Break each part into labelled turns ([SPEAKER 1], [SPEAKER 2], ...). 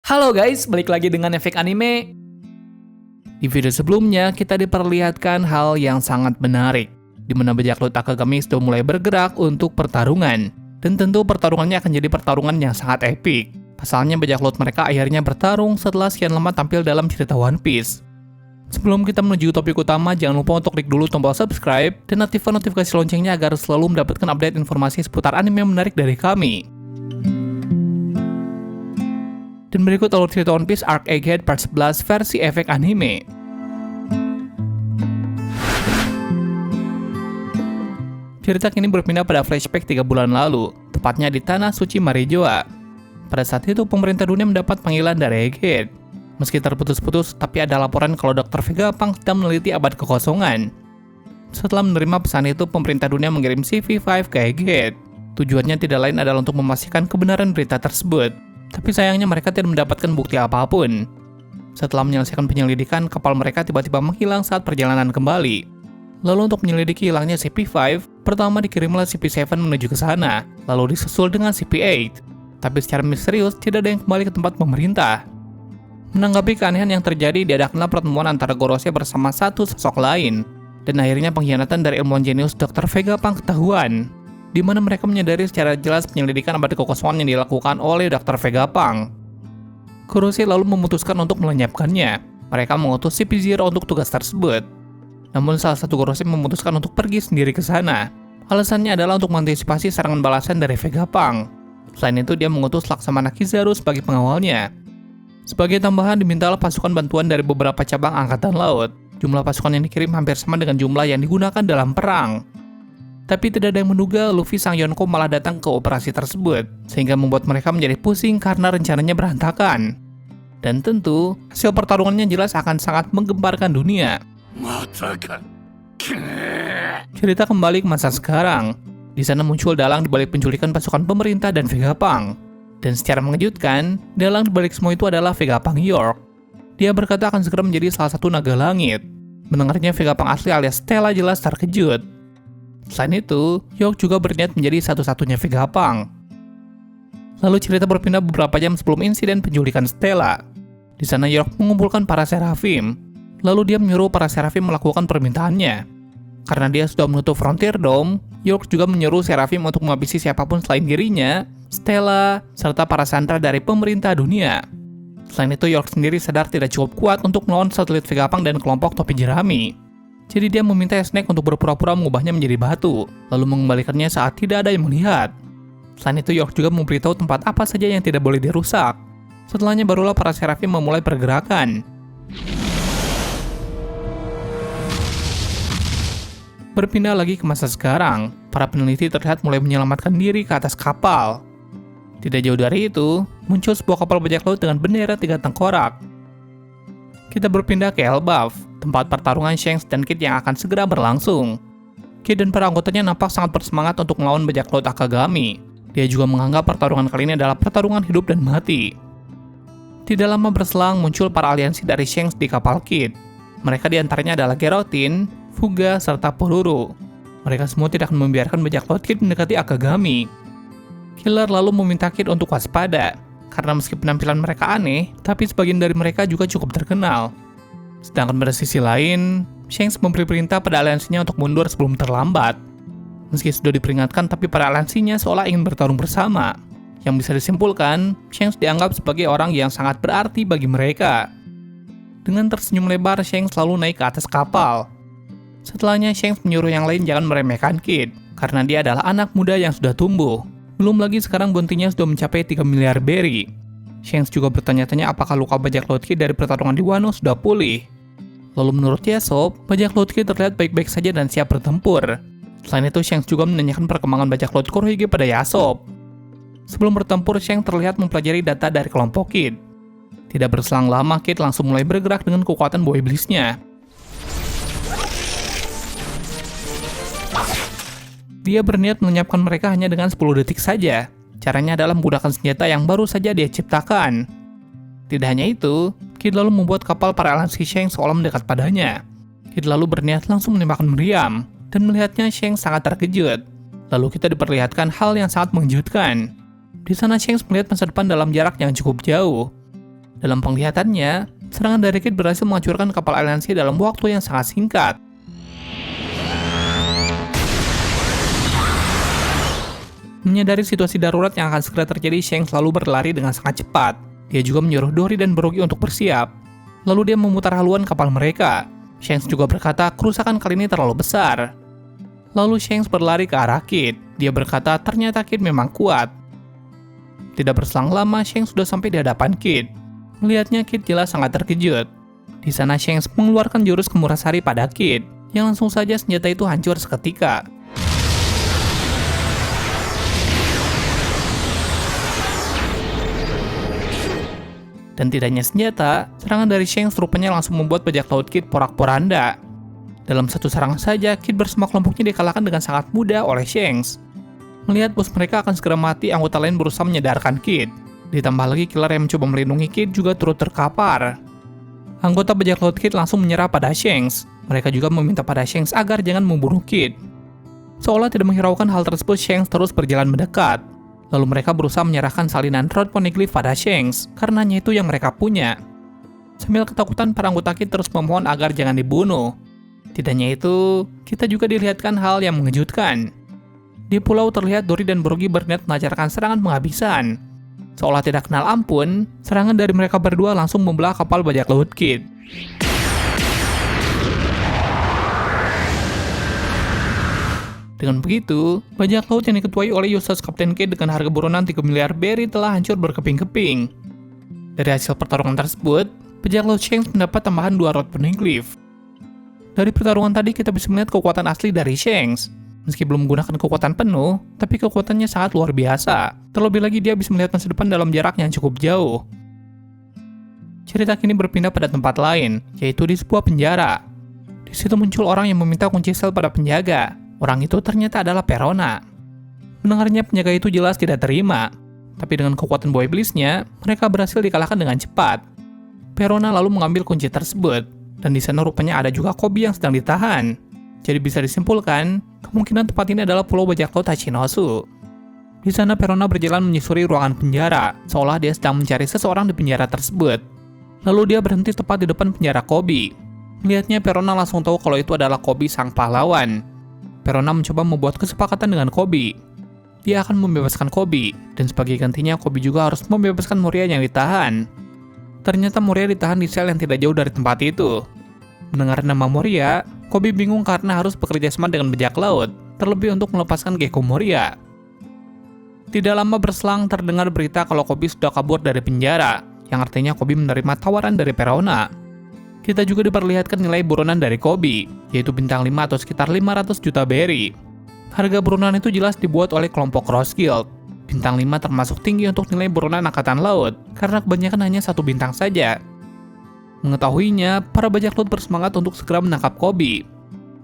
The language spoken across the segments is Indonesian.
[SPEAKER 1] Halo guys, balik lagi dengan Efek Anime. Di video sebelumnya, kita diperlihatkan hal yang sangat menarik, di mana bajak laut Akagami sudah mulai bergerak untuk pertarungan. Dan tentu pertarungannya akan jadi pertarungan yang sangat epik. Pasalnya bajak laut mereka akhirnya bertarung setelah sekian lama tampil dalam cerita One Piece. Sebelum kita menuju topik utama, jangan lupa untuk klik dulu tombol subscribe dan aktifkan notifikasi loncengnya agar selalu mendapatkan update informasi seputar anime yang menarik dari kami. Dan berikut alur cerita One Piece Arc Egghead Part 11 versi Efek Anime. Cerita kini berpindah pada flashback 3 bulan lalu, tepatnya di Tanah Suci Marijoa. Pada saat itu, pemerintah dunia mendapat panggilan dari Egghead. Meski terputus-putus, tapi ada laporan kalau Dr. Vegapunk sedang meneliti abad kekosongan. Setelah menerima pesan itu, pemerintah dunia mengirim CV5 ke Egghead. Tujuannya tidak lain adalah untuk memastikan kebenaran berita tersebut. Tapi sayangnya mereka tidak mendapatkan bukti apapun. Setelah menyelesaikan penyelidikan, kapal mereka tiba-tiba menghilang saat perjalanan kembali. Lalu untuk menyelidiki hilangnya CP5, pertama dikirimlah CP7 menuju ke sana, lalu disusul dengan CP8. Tapi secara misterius, tidak ada yang kembali ke tempat pemerintah. Menanggapi keanehan yang terjadi, diadakanlah pertemuan antara Gorosei bersama satu sosok lain. Dan akhirnya pengkhianatan dari ilmuwan jenius Dr. Vegapunk ketahuan, di mana mereka menyadari secara jelas penyelidikan abad kekosongan yang dilakukan oleh Dr. Vegapunk. Gorosei lalu memutuskan untuk melenyapkannya. Mereka mengutus CP0 untuk tugas tersebut. Namun salah satu Gorosei memutuskan untuk pergi sendiri ke sana. Alasannya adalah untuk mengantisipasi serangan balasan dari Vegapunk. Selain itu, dia mengutus Laksamana Kizaru sebagai pengawalnya. Sebagai tambahan, dimintalah pasukan bantuan dari beberapa cabang angkatan laut. Jumlah pasukan yang dikirim hampir sama dengan jumlah yang digunakan dalam perang. Tapi tidak ada yang menduga Luffy sang Yonko malah datang ke operasi tersebut, sehingga membuat mereka menjadi pusing karena rencananya berantakan. Dan tentu, hasil pertarungannya jelas akan sangat menggemparkan dunia. Cerita kembali ke masa sekarang. Di sana muncul dalang dibalik penculikan pasukan pemerintah dan Vegapunk. Dan secara mengejutkan, dalang dibalik semua itu adalah Vegapunk York. Dia berkata akan segera menjadi salah satu naga langit. Mendengarnya Vegapunk asli alias Stella jelas terkejut. Selain itu, York juga berniat menjadi satu-satunya Vegapunk. Lalu cerita berpindah beberapa jam sebelum insiden penculikan Stella. Di sana York mengumpulkan para Seraphim. Lalu dia menyuruh para Seraphim melakukan permintaannya. Karena dia sudah menutup Frontier Dome, York juga menyuruh Seraphim untuk menghabisi siapapun selain dirinya, Stella, serta para sandera dari pemerintah dunia. Selain itu, York sendiri sadar tidak cukup kuat untuk melawan satelit Vegapunk dan kelompok topi jerami. Jadi dia meminta Snake untuk berpura-pura mengubahnya menjadi batu, lalu mengembalikannya saat tidak ada yang melihat. Selain itu, York juga memberitahu tempat apa saja yang tidak boleh dirusak. Setelahnya barulah para Seraphim memulai pergerakan. Berpindah lagi ke masa sekarang, para peneliti terlihat mulai menyelamatkan diri ke atas kapal. Tidak jauh dari itu, muncul sebuah kapal bajak laut dengan bendera 3 tengkorak. Kita berpindah ke Elbaf, tempat pertarungan Shanks dan Kid yang akan segera berlangsung. Kid dan para anggotanya nampak sangat bersemangat untuk melawan bajak laut Akagami. Dia juga menganggap pertarungan kali ini adalah pertarungan hidup dan mati. Tidak lama berselang muncul para aliansi dari Shanks di kapal Kid. Mereka diantaranya adalah Gerotin, Fuga, serta Pororo. Mereka semua tidak akan membiarkan bajak laut Kid mendekati Akagami. Killer lalu meminta Kid untuk waspada, karena meski penampilan mereka aneh, tapi sebagian dari mereka juga cukup terkenal. Sedangkan pada sisi lain, Shanks memberi perintah pada aliansinya untuk mundur sebelum terlambat. Meski sudah diperingatkan, tapi para aliansinya seolah ingin bertarung bersama. Yang bisa disimpulkan, Shanks dianggap sebagai orang yang sangat berarti bagi mereka. Dengan tersenyum lebar, Shanks lalu naik ke atas kapal. Setelahnya, Shanks menyuruh yang lain jangan meremehkan Kid, karena dia adalah anak muda yang sudah tumbuh. Belum lagi sekarang bounty-nya sudah mencapai 3 miliar berry. Shanks juga bertanya-tanya apakah luka bajak laut Kid dari pertarungan di Wano sudah pulih. Lalu menurut Yasop, bajak laut Kid terlihat baik-baik saja dan siap bertempur. Selain itu, Shanks juga menanyakan perkembangan bajak laut Kurohige pada Yasop. Sebelum bertempur, Shanks terlihat mempelajari data dari kelompok Kid. Tidak berselang lama, Kid langsung mulai bergerak dengan kekuatan buah iblisnya. Dia berniat melenyapkan mereka hanya dengan 10 detik saja. Caranya adalah menggunakan senjata yang baru saja dia ciptakan. Tidak hanya itu, Kid lalu membuat kapal para aliansi Shanks seolah mendekat padanya. Kid lalu berniat langsung menembakkan meriam, dan melihatnya Shanks sangat terkejut. Lalu kita diperlihatkan hal yang sangat mengejutkan. Di sana Shanks melihat masa depan dalam jarak yang cukup jauh. Dalam penglihatannya, serangan dari Kid berhasil menghancurkan kapal aliansi dalam waktu yang sangat singkat. Menyadari situasi darurat yang akan segera terjadi, Shanks lalu berlari dengan sangat cepat. Dia juga menyuruh Dory dan Brogy untuk bersiap. Lalu dia memutar haluan kapal mereka. Shanks juga berkata kerusakan kali ini terlalu besar. Lalu Shanks berlari ke arah Kid. Dia berkata ternyata Kid memang kuat. Tidak berselang lama, Shanks sudah sampai di hadapan Kid. Melihatnya, Kid jelas sangat terkejut. Di sana Shanks mengeluarkan jurus Kemurasari pada Kid, yang langsung saja senjata itu hancur seketika. Dan tidak hanya senjata, serangan dari Shanks rupanya langsung membuat bajak laut Kid porak-poranda. Dalam satu serangan saja, Kid bersama kelompoknya dikalahkan dengan sangat mudah oleh Shanks. Melihat bos mereka akan segera mati, anggota lain berusaha menyadarkan Kid. Ditambah lagi killer yang mencoba melindungi Kid juga turut terkapar. Anggota bajak laut Kid langsung menyerah pada Shanks. Mereka juga meminta pada Shanks agar jangan membunuh Kid. Seolah tidak menghiraukan hal tersebut, Shanks terus berjalan mendekat. Lalu mereka berusaha menyerahkan salinan rod poneglyph pada Shanks, karena hanya itu yang mereka punya. Sambil ketakutan, para anggota Kid terus memohon agar jangan dibunuh. Tidak hanya itu, kita juga dilihatkan hal yang mengejutkan. Di pulau terlihat Dory dan Brogy berniat melancarkan serangan penghabisan. Seolah tidak kenal ampun, serangan dari mereka berdua langsung membelah kapal bajak laut Kid. Dengan begitu, bajak laut yang diketuai oleh useless Kapten Kid dengan harga buronan 3 miliar berry telah hancur berkeping-keping. Dari hasil pertarungan tersebut, bajak laut Shanks mendapat tambahan 2 rod poneglyph. Dari pertarungan tadi kita bisa melihat kekuatan asli dari Shanks. Meski belum menggunakan kekuatan penuh, tapi kekuatannya sangat luar biasa. Terlebih lagi dia bisa melihat masa depan dalam jarak yang cukup jauh. Cerita kini berpindah pada tempat lain, yaitu di sebuah penjara. Di situ muncul orang yang meminta kunci sel pada penjaga. Orang itu ternyata adalah Perona. Mendengarnya, penjaga itu jelas tidak terima. Tapi dengan kekuatan buah iblisnya, mereka berhasil dikalahkan dengan cepat. Perona lalu mengambil kunci tersebut, dan di sana rupanya ada juga Koby yang sedang ditahan. Jadi bisa disimpulkan, kemungkinan tempat ini adalah pulau bajak laut Hachinosu. Di sana Perona berjalan menyusuri ruangan penjara, seolah dia sedang mencari seseorang di penjara tersebut. Lalu dia berhenti tepat di depan penjara Koby. Melihatnya, Perona langsung tahu kalau itu adalah Koby sang pahlawan. Perona mencoba membuat kesepakatan dengan Koby. Dia akan membebaskan Koby, dan sebagai gantinya Koby juga harus membebaskan Moria yang ditahan. Ternyata Moria ditahan di sel yang tidak jauh dari tempat itu. Mendengar nama Moria, Koby bingung karena harus bekerja sama dengan bajak laut, terlebih untuk melepaskan Gecko Moria. Tidak lama berselang terdengar berita kalau Koby sudah kabur dari penjara, yang artinya Koby menerima tawaran dari Perona. Kita juga diperlihatkan nilai buronan dari Koby, yaitu bintang 5 atau sekitar 500 juta berry. Harga buronan itu jelas dibuat oleh kelompok Cross Guild. Bintang 5 termasuk tinggi untuk nilai buronan angkatan laut, karena kebanyakan hanya 1 bintang saja. Mengetahuinya, para bajak laut bersemangat untuk segera menangkap Koby.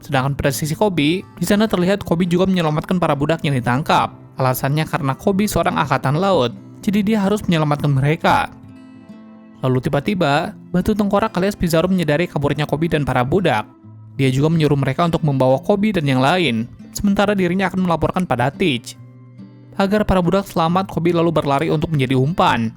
[SPEAKER 1] Sedangkan pada sisi Koby, di sana terlihat Koby juga menyelamatkan para budak yang ditangkap. Alasannya karena Koby seorang angkatan laut, jadi dia harus menyelamatkan mereka. Lalu tiba-tiba, batu tengkorak alias Pizarro menyadari kaburnya Koby dan para budak. Dia juga menyuruh mereka untuk membawa Koby dan yang lain, sementara dirinya akan melaporkan pada Teach. Agar para budak selamat, Koby lalu berlari untuk menjadi umpan.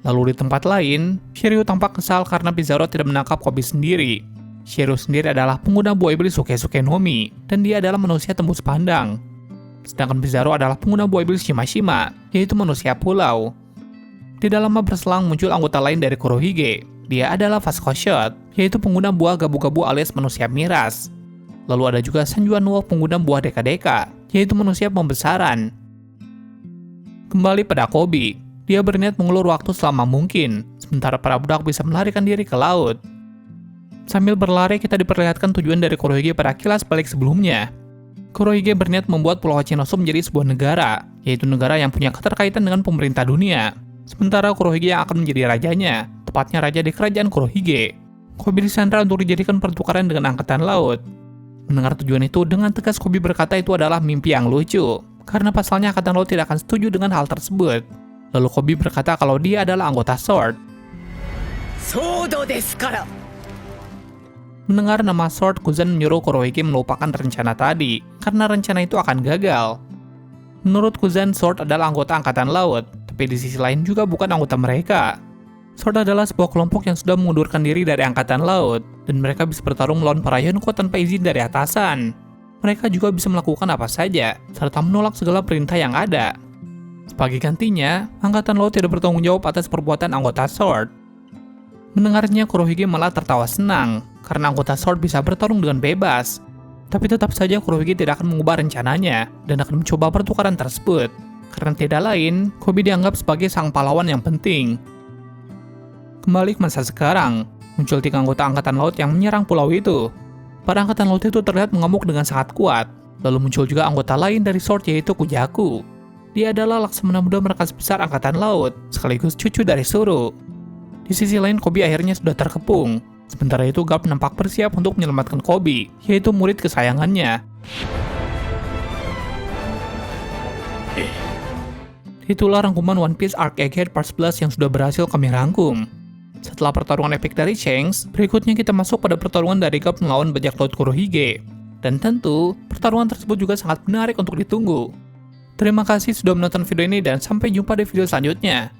[SPEAKER 1] Lalu di tempat lain, Shiryu tampak kesal karena Pizarro tidak menangkap Koby sendiri. Shiryu sendiri adalah pengguna buah iblis Suke-Suke no Mi, dan dia adalah manusia tembus pandang. Sedangkan Pizarro adalah pengguna buah iblis Shima-Shima, yaitu manusia pulau. Tidak lama berselang muncul anggota lain dari Kurohige. Dia adalah Vasco Shot, yaitu pengguna buah gabu-gabu alias manusia miras. Lalu ada juga Sanjuan Wolf, pengguna buah Deka-Deka, yaitu manusia pembesaran. Kembali pada Koby. Dia berniat mengulur waktu selama mungkin, sementara para budak bisa melarikan diri ke laut. Sambil berlari, kita diperlihatkan tujuan dari Kurohige pada kilas balik sebelumnya. Kurohige berniat membuat Pulau Hachinosu menjadi sebuah negara, yaitu negara yang punya keterkaitan dengan pemerintah dunia. Sementara Kurohige yang akan menjadi rajanya, tepatnya raja di kerajaan Kurohige. Koby disandra untuk dijadikan pertukaran dengan angkatan laut. Mendengar tujuan itu, dengan tegas Koby berkata itu adalah mimpi yang lucu, karena pasalnya angkatan laut tidak akan setuju dengan hal tersebut. Lalu Koby berkata kalau dia adalah anggota SWORD. Mendengar nama Sword, Kuzan menyuruh Kurohige melupakan rencana tadi, karena rencana itu akan gagal. Menurut Kuzan, Sword adalah anggota Angkatan Laut, tapi di sisi lain juga bukan anggota mereka. Sword adalah sebuah kelompok yang sudah mengundurkan diri dari Angkatan Laut, dan mereka bisa bertarung melawan para Yonko tanpa izin dari atasan. Mereka juga bisa melakukan apa saja, serta menolak segala perintah yang ada. Sebagai gantinya, Angkatan Laut tidak bertanggung jawab atas perbuatan anggota Sword. Mendengarnya, Kurohige malah tertawa senang, karena anggota Sword bisa bertarung dengan bebas. Tapi tetap saja Kurohige tidak akan mengubah rencananya, dan akan mencoba pertukaran tersebut. Karena tidak lain, Koby dianggap sebagai sang pahlawan yang penting. Kembali ke masa sekarang, muncul 3 anggota Angkatan Laut yang menyerang pulau itu. Para Angkatan Laut itu terlihat mengamuk dengan sangat kuat. Lalu muncul juga anggota lain dari Sword, yaitu Kujaku. Dia adalah Laksamana muda markas besar Angkatan Laut, sekaligus cucu dari Suru. Di sisi lain, Koby akhirnya sudah terkepung. Sementara itu, Garp nampak bersiap untuk menyelamatkan Koby, yaitu murid kesayangannya. Itulah rangkuman One Piece Arc Egghead Part 11 yang sudah berhasil kami rangkum. Setelah pertarungan epik dari Shanks, berikutnya kita masuk pada pertarungan dari Garp melawan bajak laut Kurohige. Dan tentu, pertarungan tersebut juga sangat menarik untuk ditunggu. Terima kasih sudah menonton video ini dan sampai jumpa di video selanjutnya.